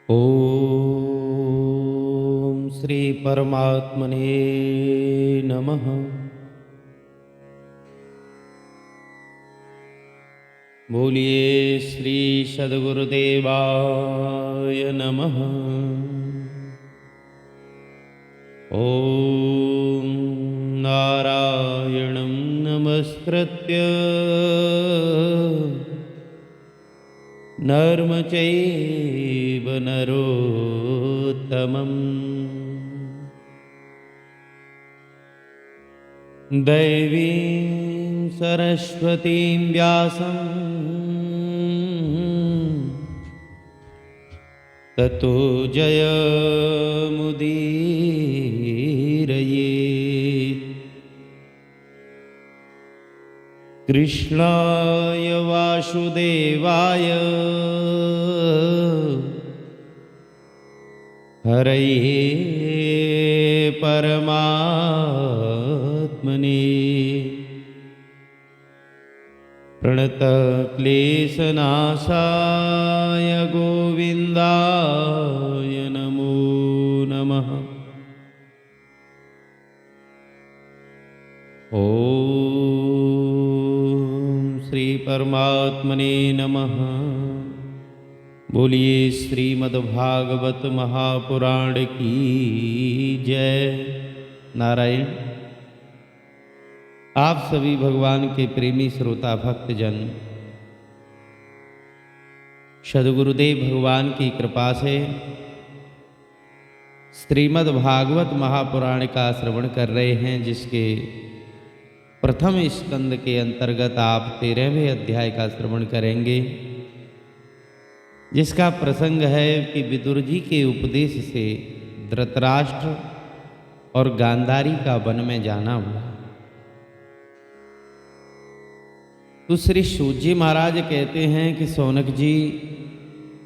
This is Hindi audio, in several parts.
ओम श्री परमात्मने नमः। बोलिए श्री सद्गुरुदेवाय नमः। ओम नारायणं नमस्कृत्य नरं चैव नरोत्तमं दैवीं सरस्वतीं व्यासं ततो जयमुदीरयेत्। कृष्णाय वासुदेवाय हरये परमात्मने प्रणतक्लेशनाशाय गोविन्दाय नमो नमः। ओम श्री परमात्मने नमः। बोलिए श्रीमद्भागवत महापुराण की जय। नारायण। आप सभी भगवान के प्रेमी श्रोता भक्तजन सद्गुरुदेव भगवान की कृपा से श्रीमद्भागवत महापुराण का श्रवण कर रहे हैं, जिसके प्रथम स्कंद के अंतर्गत आप 13वें अध्याय का श्रवण करेंगे, जिसका प्रसंग है कि विदुर जी के उपदेश से धृतराष्ट्र और गांधारी का वन में जाना हुआ। तो श्री सूत जी महाराज कहते हैं कि सौनक जी,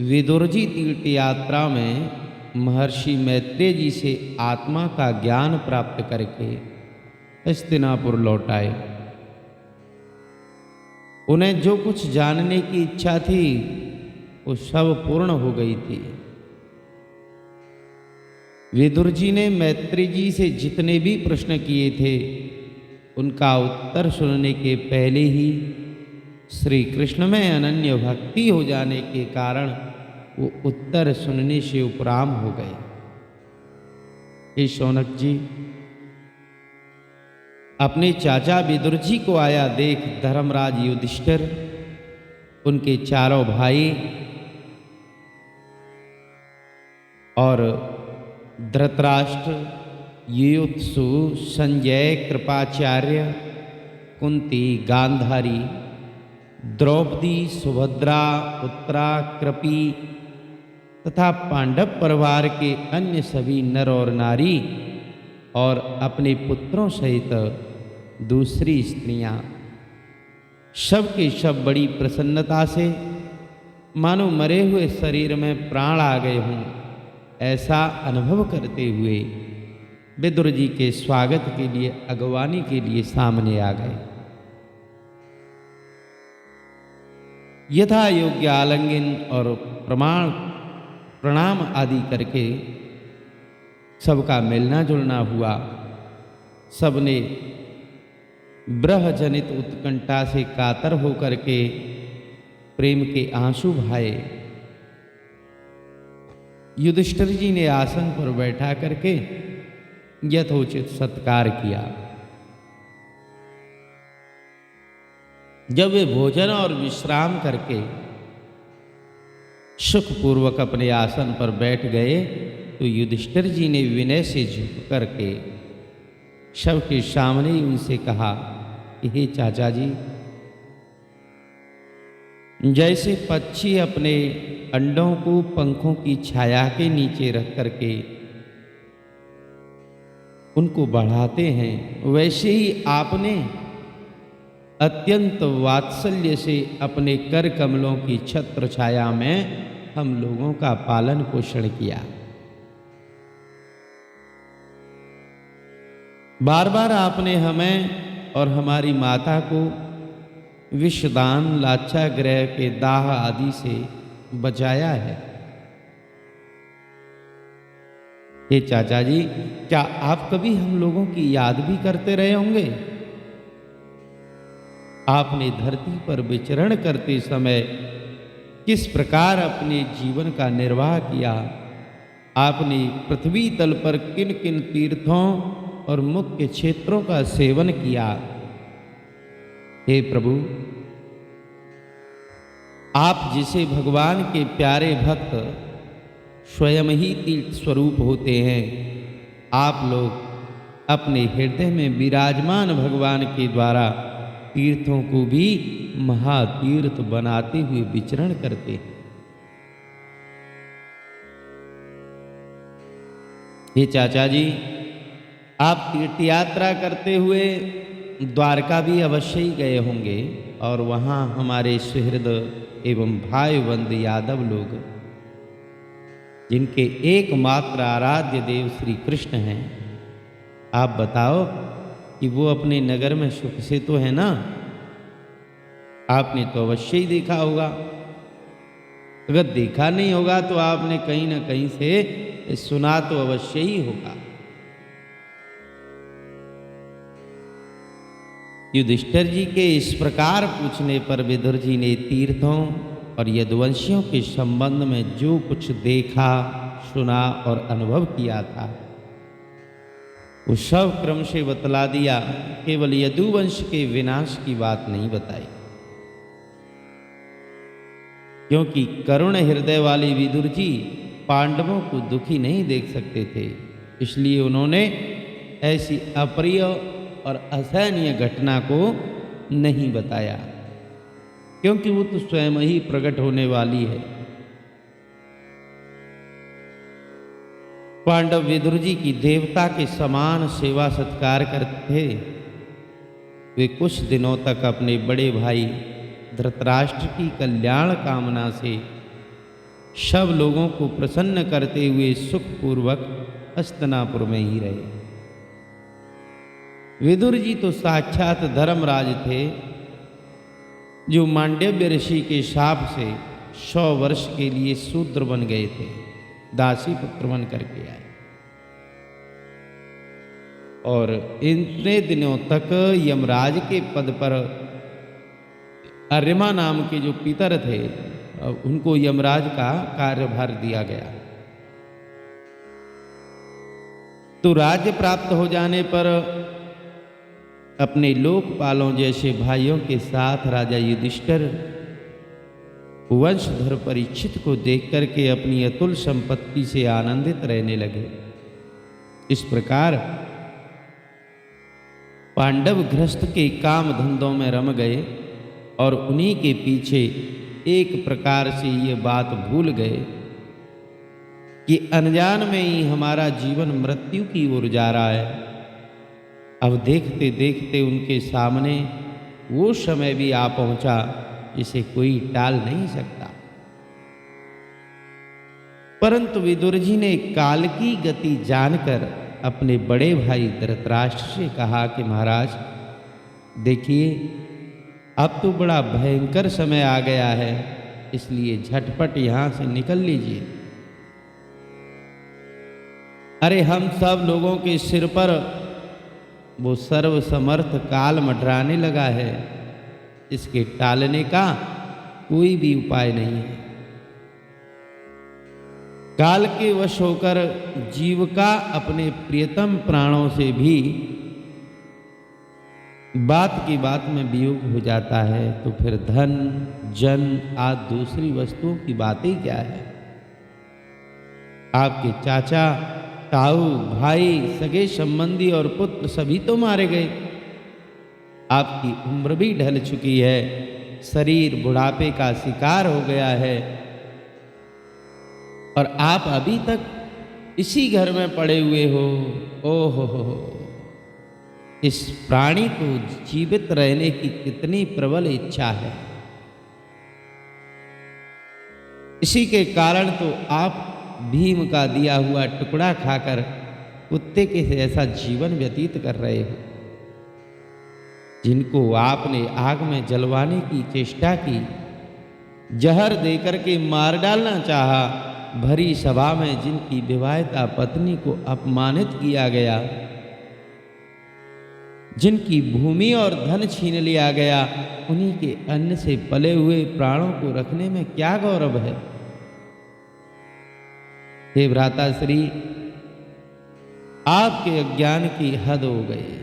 विदुर जी तीर्थ यात्रा में महर्षि मैत्रेय जी से आत्मा का ज्ञान प्राप्त करके हस्तिनापुर लौट आए। उन्हें जो कुछ जानने की इच्छा थी वो सब पूर्ण हो गई थी। विदुर जी ने मैत्रेय जी से जितने भी प्रश्न किए थे उनका उत्तर सुनने के पहले ही श्री कृष्ण में अनन्य भक्ति हो जाने के कारण वो उत्तर सुनने से उपराम हो गए। हे शौनक जी, अपने चाचा विदुर जी को आया देख धर्मराज युधिष्ठिर, उनके चारों भाई और धृतराष्ट्र, युयुत्सु, संजय, कृपाचार्य, कुंती, गांधारी, द्रौपदी, सुभद्रा, उत्तरा, कृपी तथा पांडव परिवार के अन्य सभी नर और नारी और अपने पुत्रों सहित दूसरी स्त्रियां सब के सब बड़ी प्रसन्नता से मानो मरे हुए शरीर में प्राण आ गए हों ऐसा अनुभव करते हुए विदुर जी के स्वागत के लिए, अगवानी के लिए सामने आ गए। यथा योग्य आलिंगन और प्रणाम आदि करके सबका मिलना जुलना हुआ। सबने ब्रह्मजनित उत्कंठा से कातर होकर के प्रेम के आंसू बहाए। युधिष्ठिर जी ने आसन पर बैठा करके यथोचित सत्कार किया। जब वे भोजन और विश्राम करके सुखपूर्वक अपने आसन पर बैठ गए तो युधिष्ठिर जी ने विनय से झुक करके सबके सामने उनसे कहा कि हे चाचा जी, जैसे पक्षी अपने अंडों को पंखों की छाया के नीचे रख करके उनको बढ़ाते हैं, वैसे ही आपने अत्यंत वात्सल्य से अपने कर कमलों की छत्र छाया में हम लोगों का पालन पोषण किया। बार बार आपने हमें और हमारी माता को विषदान, लाक्षागृह के दाह आदि से बचाया है। हे चाचा जी, क्या आप कभी हम लोगों की याद भी करते रहे होंगे? आपने धरती पर विचरण करते समय किस प्रकार अपने जीवन का निर्वाह किया? आपने पृथ्वी तल पर किन किन तीर्थों और मुख्य क्षेत्रों का सेवन किया? हे प्रभु, आप जिसे भगवान के प्यारे भक्त स्वयं ही तीर्थ स्वरूप होते हैं, आप लोग अपने हृदय में विराजमान भगवान के द्वारा तीर्थों को भी महातीर्थ बनाते हुए विचरण करते हैं। हे चाचा जी, आप तीर्थ यात्रा करते हुए द्वारका भी अवश्य ही गए होंगे और वहाँ हमारे सुहृद एवं भाईबंद यादव लोग, जिनके एकमात्र आराध्य देव श्री कृष्ण हैं, आप बताओ कि वो अपने नगर में सुख से तो है ना? आपने तो अवश्य ही देखा होगा। अगर देखा नहीं होगा तो आपने कहीं ना कहीं से सुना तो अवश्य ही होगा। युधिष्ठिर जी के इस प्रकार पूछने पर विदुर जी ने तीर्थों और यदुवंशियों के संबंध में जो कुछ देखा, सुना और अनुभव किया था, वो सब क्रम से बतला दिया। केवल यदुवंश के विनाश की बात नहीं बताई, क्योंकि करुण हृदय वाले विदुर जी पांडवों को दुखी नहीं देख सकते थे। इसलिए उन्होंने ऐसी अप्रिय और असहनीय घटना को नहीं बताया, क्योंकि वो तो स्वयं ही प्रकट होने वाली है। पांडव विदुर जी की देवता के समान सेवा सत्कार करते थे। वे कुछ दिनों तक अपने बड़े भाई धृतराष्ट्र की कल्याण कामना से सब लोगों को प्रसन्न करते हुए सुखपूर्वक हस्तिनापुर में ही रहे। विदुर जी तो साक्षात धर्मराज थे, जो मांडव्य ऋषि के शाप से 100 वर्ष के लिए शूद्र बन गए थे, दासी पुत्र बन करके आए। और इतने दिनों तक यमराज के पद पर अर्यमा नाम के जो पितर थे, उनको यमराज का कार्यभार दिया गया। तो राज्य प्राप्त हो जाने पर अपने लोकपालों जैसे भाइयों के साथ राजा युधिष्ठिर वंशधर परीक्षित को देख करके अपनी अतुल संपत्ति से आनंदित रहने लगे। इस प्रकार पांडव गृहस्थ के काम धंधों में रम गए और उन्हीं के पीछे एक प्रकार से ये बात भूल गए कि अनजान में ही हमारा जीवन मृत्यु की ओर जा रहा है। अब देखते देखते उनके सामने वो समय भी आ पहुंचा जिसे कोई टाल नहीं सकता। परंतु विदुर जी ने काल की गति जानकर अपने बड़े भाई धृतराष्ट्र से कहा कि महाराज देखिए, अब तो बड़ा भयंकर समय आ गया है, इसलिए झटपट यहां से निकल लीजिए। अरे हम सब लोगों के सिर पर वो सर्वसमर्थ काल मंडराने लगा है, इसके टालने का कोई भी उपाय नहीं है। काल के वश होकर जीव का अपने प्रियतम प्राणों से भी बात की बात में वियोग हो जाता है, तो फिर धन जन आदि दूसरी वस्तुओं की बात ही क्या है। आपके चाचा, ताऊ, भाई, सगे संबंधी और पुत्र सभी तो मारे गए। आपकी उम्र भी ढल चुकी है, शरीर बुढ़ापे का शिकार हो गया है और आप अभी तक इसी घर में पड़े हुए हो। ओहो, इस प्राणी को जीवित रहने की कितनी प्रबल इच्छा है। इसी के कारण तो आप भीम का दिया हुआ टुकड़ा खाकर कुत्ते के ऐसा जीवन व्यतीत कर रहे हो। जिनको आपने आग में जलवाने की चेष्टा की, जहर देकर के मार डालना चाहा, भरी सभा में जिनकी विवाहिता पत्नी को अपमानित किया गया, जिनकी भूमि और धन छीन लिया गया, उन्हीं के अन्न से पले हुए प्राणों को रखने में क्या गौरव है। हे भ्राताश्री, आपके अज्ञान की हद हो गई।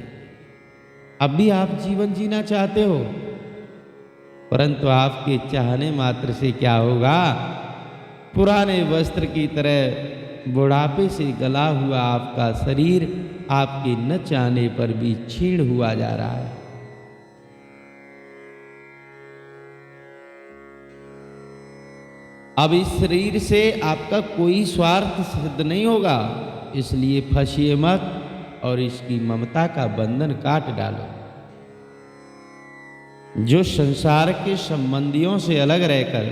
अब भी आप जीवन जीना चाहते हो, परंतु आपके चाहने मात्र से क्या होगा। पुराने वस्त्र की तरह बुढ़ापे से गला हुआ आपका शरीर आपके न चाहने पर भी छीण हुआ जा रहा है। अब इस शरीर से आपका कोई स्वार्थ सिद्ध नहीं होगा, इसलिए फंसिए मत और इसकी ममता का बंधन काट डालो। जो संसार के संबंधियों से अलग रहकर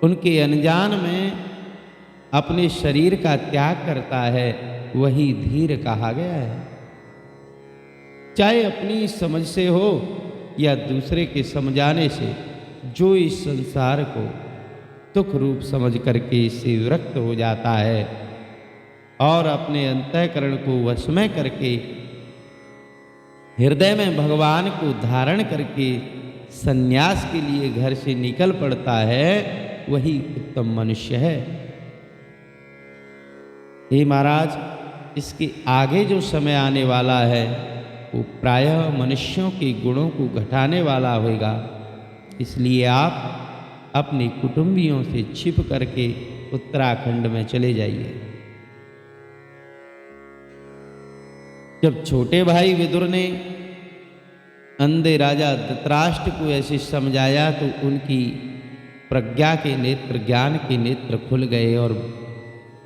उनके अनजान में अपने शरीर का त्याग करता है, वही धीर कहा गया है। चाहे अपनी समझ से हो या दूसरे के समझाने से, जो इस संसार को दुख रूप समझ करके इससे विरक्त हो जाता है और अपने अंतःकरण को वश में करके हृदय में भगवान को धारण करके सन्यास के लिए घर से निकल पड़ता है, वही उत्तम मनुष्य है। हे महाराज, इसके आगे जो समय आने वाला है वो प्रायः मनुष्यों के गुणों को घटाने वाला होगा। इसलिए आप अपने कुटुंबियों से छिप करके उत्तराखंड में चले जाइए। जब छोटे भाई विदुर ने अंधे राजा धृतराष्ट्र को ऐसे समझाया तो उनकी प्रज्ञा के नेत्र, ज्ञान के नेत्र खुल गए और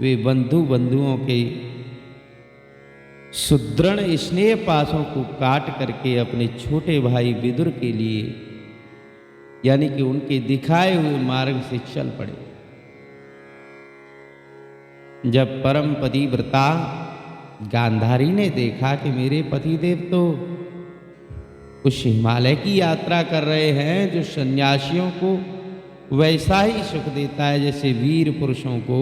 वे बंधुओं के सुदृढ़ स्नेह पासों को काट करके अपने छोटे भाई विदुर के लिए, यानी कि उनके दिखाए हुए मार्ग से चल पड़े। जब परम पतिव्रता गांधारी ने देखा कि मेरे पतिदेव तो उस हिमालय की यात्रा कर रहे हैं जो सन्यासियों को वैसा ही सुख देता है जैसे वीर पुरुषों को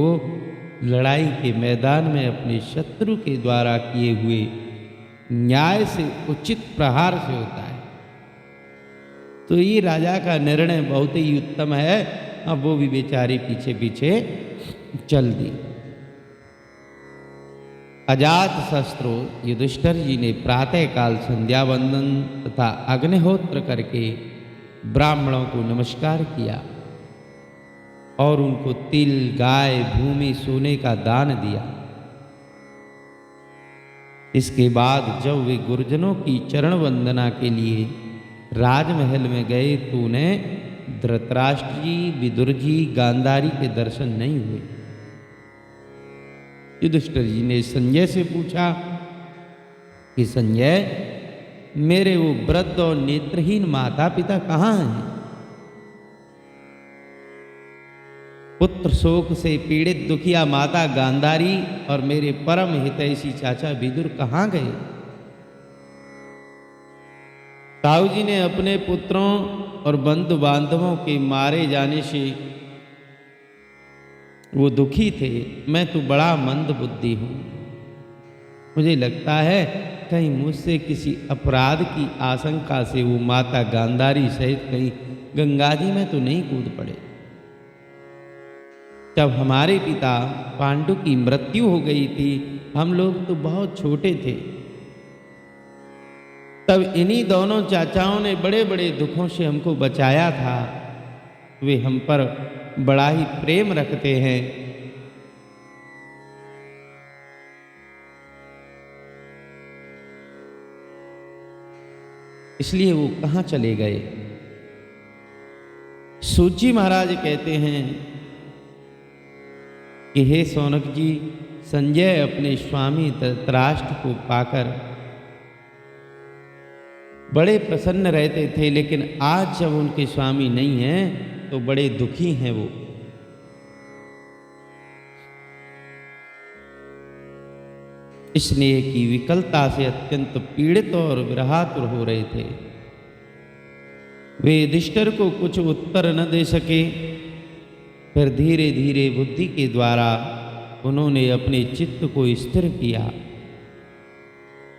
लड़ाई के मैदान में अपने शत्रु के द्वारा किए हुए न्याय से उचित प्रहार से होता है, तो ये राजा का निर्णय बहुत ही उत्तम है। अब वो भी बेचारी पीछे पीछे चल दी। अजात शस्त्रु युधिष्ठिर जी ने प्रातःकाल संध्या वंदन तथा अग्निहोत्र करके ब्राह्मणों को नमस्कार किया और उनको तिल, गाय, भूमि, सोने का दान दिया। इसके बाद जब वे गुरुजनों की चरण वंदना के लिए राजमहल में गए तो उन्हें धृतराष्ट्र जी, विदुर जी, गांधारी के दर्शन नहीं हुए। युधिष्ठिर जी ने संजय से पूछा कि संजय, मेरे वो वृद्ध और नेत्रहीन माता पिता कहाँ हैं? पुत्र शोक से पीड़ित दुखिया माता गांधारी और मेरे परम हितैषी चाचा विदुर कहाँ गए? ताऊ जी ने अपने पुत्रों और बंधु बांधवों के मारे जाने से वो दुखी थे। मैं तो बड़ा मंद बुद्धि हूँ। मुझे लगता है कहीं मुझसे किसी अपराध की आशंका से वो माता गांधारी सहित कहीं गंगा जी में तो नहीं कूद पड़े। जब हमारे पिता पांडु की मृत्यु हो गई थी, हम लोग तो बहुत छोटे थे। तब इन्हीं दोनों चाचाओं ने बड़े बड़े दुखों से हमको बचाया था। वे हम पर बड़ा ही प्रेम रखते हैं। इसलिए वो कहाँ चले गए? सूची महाराज कहते हैं कि हे सौनक जी, संजय अपने स्वामी धृतराष्ट्र को पाकर बड़े प्रसन्न रहते थे, लेकिन आज जब उनके स्वामी नहीं हैं तो बड़े दुखी हैं वो। स्नेह की विकलता से अत्यंत पीड़ित और विरहातुर हो रहे थे। वे युधिष्ठिर को कुछ उत्तर न दे सके फिर धीरे धीरे बुद्धि के द्वारा उन्होंने अपने चित्त को स्थिर किया।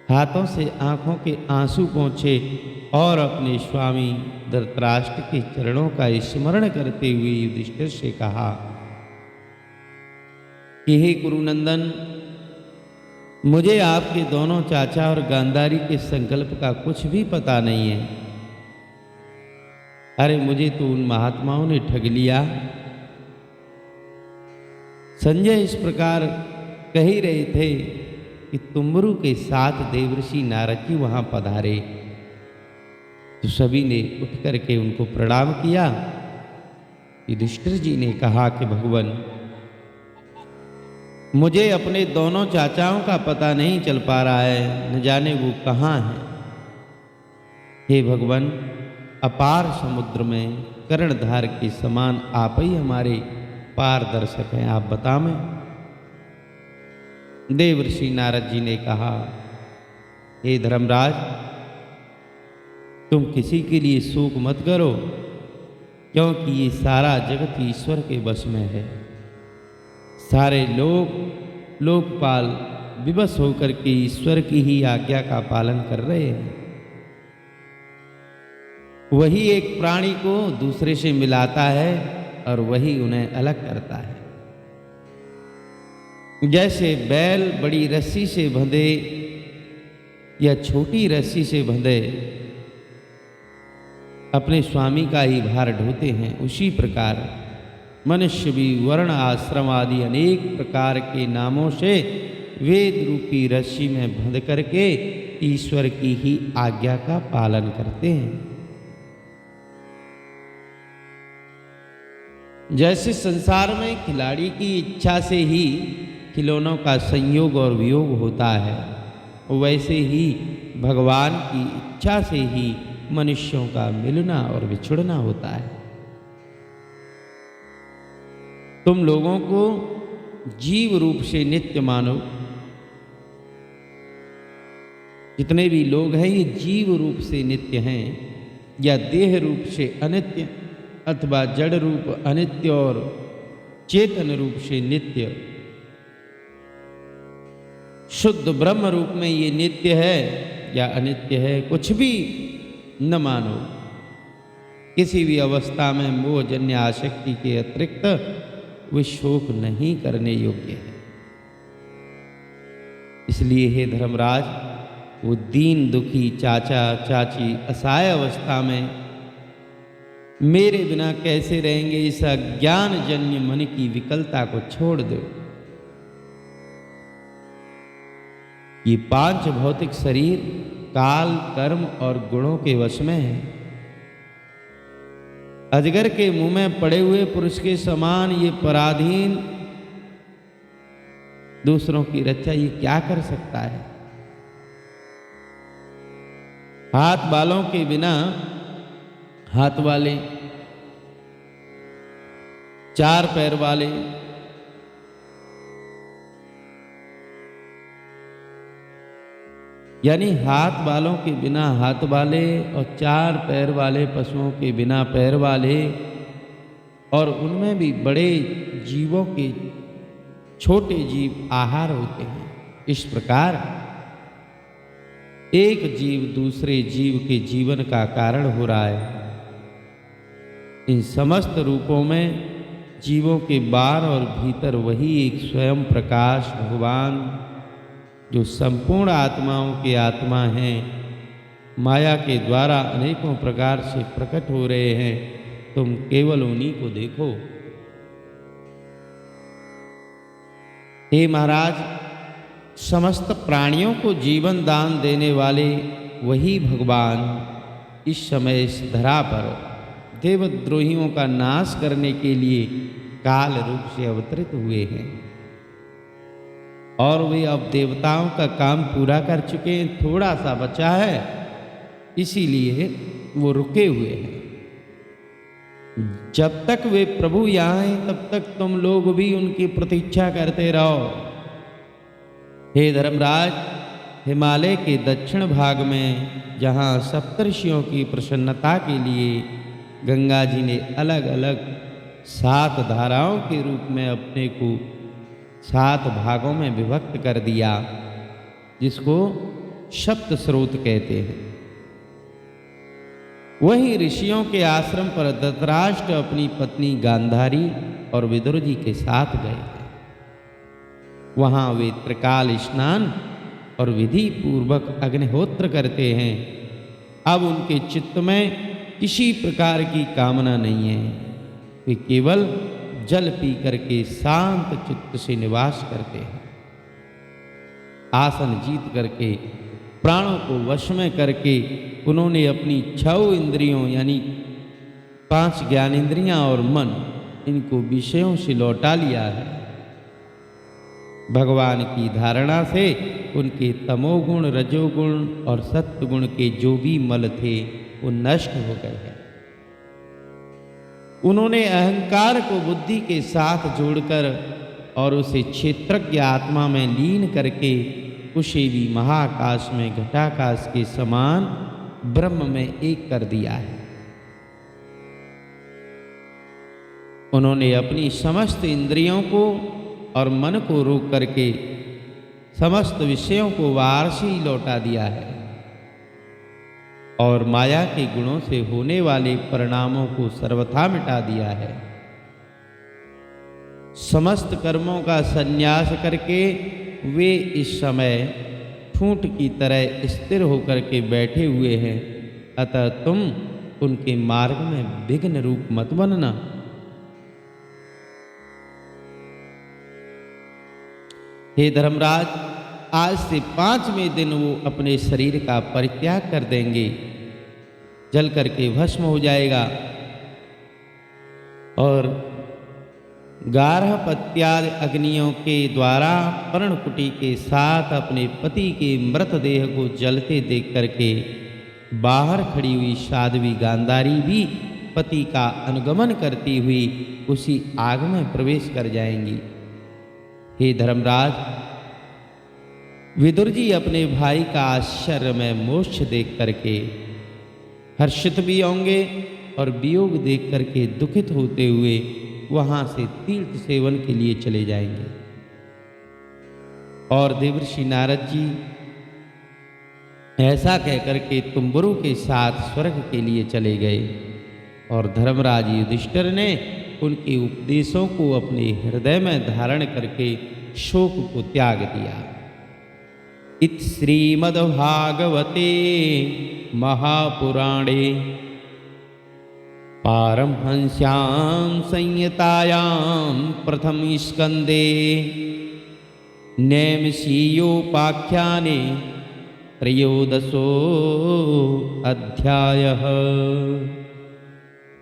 हाथों से आंखों के आंसू पोंछे और अपने स्वामी धृतराष्ट्र के चरणों का स्मरण करते हुए युधिष्ठिर से कहा कि हे कुरुनंदन, मुझे आपके दोनों चाचा और गांधारी के संकल्प का कुछ भी पता नहीं है। अरे मुझे तो उन महात्माओं ने ठग लिया। संजय इस प्रकार कह ही रहे थे कि तुम्बरु के साथ देवर्षि नारद जी वहां पधारे, तो सभी ने उठ करके उनको प्रणाम किया। युधिष्ठिर जी ने कहा कि भगवान, मुझे अपने दोनों चाचाओं का पता नहीं चल पा रहा है, न जाने वो कहाँ हैं। हे भगवान, अपार समुद्र में कर्णधार के समान आप ही हमारे पारदर्शक हैं, आप बतावें। देवर्षि नारद जी ने कहा, हे धर्मराज, तुम किसी के लिए शोक मत करो, क्योंकि ये सारा जगत ईश्वर के वश में है। सारे लोग लोकपाल विवश होकर के ईश्वर की ही आज्ञा का पालन कर रहे हैं। वही एक प्राणी को दूसरे से मिलाता है और वही उन्हें अलग करता है। जैसे बैल बड़ी रस्सी से बंधे या छोटी रस्सी से बंधे अपने स्वामी का ही भार ढोते हैं, उसी प्रकार मनुष्य भी वर्ण आश्रम आदि अनेक प्रकार के नामों से वेद रूपी रस्सी में बंध करके ईश्वर की ही आज्ञा का पालन करते हैं। जैसे संसार में खिलाड़ी की इच्छा से ही खिलौनों का संयोग और वियोग होता है, वैसे ही भगवान की इच्छा से ही मनुष्यों का मिलना और बिछुड़ना होता है। तुम लोगों को जीव रूप से नित्य मानो। जितने भी लोग हैं ये जीव रूप से नित्य हैं, या देह रूप से अनित्य, अथवा जड़ रूप अनित्य और चेतन रूप से नित्य। शुद्ध ब्रह्म रूप में ये नित्य है या अनित्य है, कुछ भी न मानो। किसी भी अवस्था में मोहजन्य आसक्ति के अतिरिक्त वे शोक नहीं करने योग्य है। इसलिए हे धर्मराज, वो दीन दुखी चाचा चाची असहाय अवस्था में मेरे बिना कैसे रहेंगे, इस अज्ञान जन्य मन की विकलता को छोड़ दो। ये पांच भौतिक शरीर काल, कर्म और गुणों के वश में है। अजगर के मुंह में पड़े हुए पुरुष के समान ये पराधीन दूसरों की रक्षा ये क्या कर सकता है। हाथ बालों के बिना हाथ वाले, चार पैर वाले, यानी हाथ बालों के बिना हाथ वाले और चार पैर वाले पशुओं के बिना पैर वाले, और उनमें भी बड़े जीवों के छोटे जीव आहार होते हैं। इस प्रकार एक जीव दूसरे जीव के जीवन का कारण हो रहा है। इन समस्त रूपों में जीवों के बाहर और भीतर वही एक स्वयं प्रकाश भगवान, जो संपूर्ण आत्माओं के आत्मा हैं, माया के द्वारा अनेकों प्रकार से प्रकट हो रहे हैं। तुम केवल उन्हीं को देखो। हे महाराज, समस्त प्राणियों को जीवन दान देने वाले वही भगवान इस समय इस धरा पर देवद्रोहियों का नाश करने के लिए काल रूप से अवतरित हुए हैं, और वे अब देवताओं का काम पूरा कर चुके हैं। थोड़ा सा बचा है, इसीलिए वो रुके हुए हैं। जब तक वे प्रभु यहाँ हैं तब तक तुम लोग भी उनकी प्रतीक्षा करते रहो। हे धर्मराज, हिमालय के दक्षिण भाग में जहाँ सप्तर्षियों की प्रसन्नता के लिए गंगा जी ने अलग अलग 7 धाराओं के रूप में अपने को 7 भागों में विभक्त कर दिया, जिसको सप्त स्रोत कहते हैं। वहीं ऋषियों के आश्रम पर धृतराष्ट्र अपनी पत्नी गांधारी और विदुर जी के साथ गए थे। वहां वे त्रिकाल स्नान और विधि पूर्वक अग्निहोत्र करते हैं। अब उनके चित्त में किसी प्रकार की कामना नहीं है, वे केवल जल पी करके शांत चित्त से निवास करते हैं। आसन जीत करके प्राणों को वश में करके उन्होंने अपनी 6 इंद्रियों यानी 5 ज्ञानेंद्रियां और मन, इनको विषयों से लौटा लिया है। भगवान की धारणा से उनके तमोगुण, रजोगुण और सत्वगुण के जो भी मल थे वो नष्ट हो गए हैं। उन्होंने अहंकार को बुद्धि के साथ जोड़कर और उसे क्षेत्रज्ञ आत्मा में लीन करके उसे भी महाकाश में घटाकाश के समान ब्रह्म में एक कर दिया है। उन्होंने अपनी समस्त इंद्रियों को और मन को रोक करके समस्त विषयों को वार से ही लौटा दिया है और माया के गुणों से होने वाले परिणामों को सर्वथा मिटा दिया है। समस्त कर्मों का संन्यास करके वे इस समय ठूंठ की तरह स्थिर होकर के बैठे हुए हैं। अतः तुम उनके मार्ग में विघ्न रूप मत बनना। हे धर्मराज, आज से 5वें दिन वो अपने शरीर का परित्याग कर देंगे, जल करके भस्म हो जाएगा और गार्हपत्यादि अग्नियों के द्वारा पर्णकुटी के साथ अपने पति के मृतदेह को जलते देख करके बाहर खड़ी हुई साध्वी गांधारी भी पति का अनुगमन करती हुई उसी आग में प्रवेश कर जाएंगी। हे धर्मराज, विदुर जी अपने भाई का आश्चर्य में मोक्ष देख करके हर्षित भी होंगे और वियोग देख करके दुखित होते हुए वहां से तीर्थ सेवन के लिए चले जाएंगे। और देवर्षि नारद जी ऐसा कहकर के तुम्बुरु के साथ स्वर्ग के लिए चले गए और धर्मराज युधिष्ठिर ने उनके उपदेशों को अपने हृदय में धारण करके शोक को त्याग दिया। इत श्रीमद्भागवते महापुराणे पारमहंस्यां संहितायां प्रथम स्कंदे नैमिषीयोपाख्याने त्रयोदशो अध्यायः।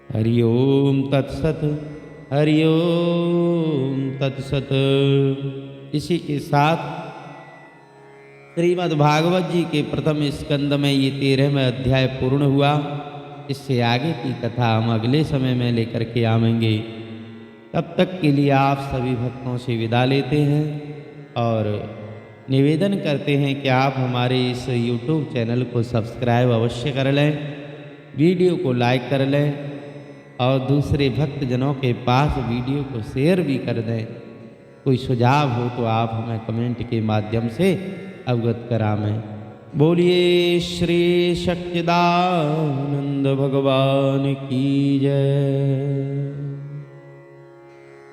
हरि ओम तत्सत, हरि ओम तत्सत। इसी के साथ श्रीमद् भागवत जी के प्रथम स्कंद में ये 13वां अध्याय पूर्ण हुआ। इससे आगे की कथा हम अगले समय में लेकर के आवेंगे। तब तक के लिए आप सभी भक्तों से विदा लेते हैं और निवेदन करते हैं कि आप हमारे इस YouTube चैनल को सब्सक्राइब अवश्य कर लें, वीडियो को लाइक कर लें और दूसरे भक्तजनों के पास वीडियो को शेयर भी कर दें। कोई सुझाव हो तो आप हमें कमेंट के माध्यम से अवगत करावें। बोलिए श्री सच्चिदानंद भगवान की जय।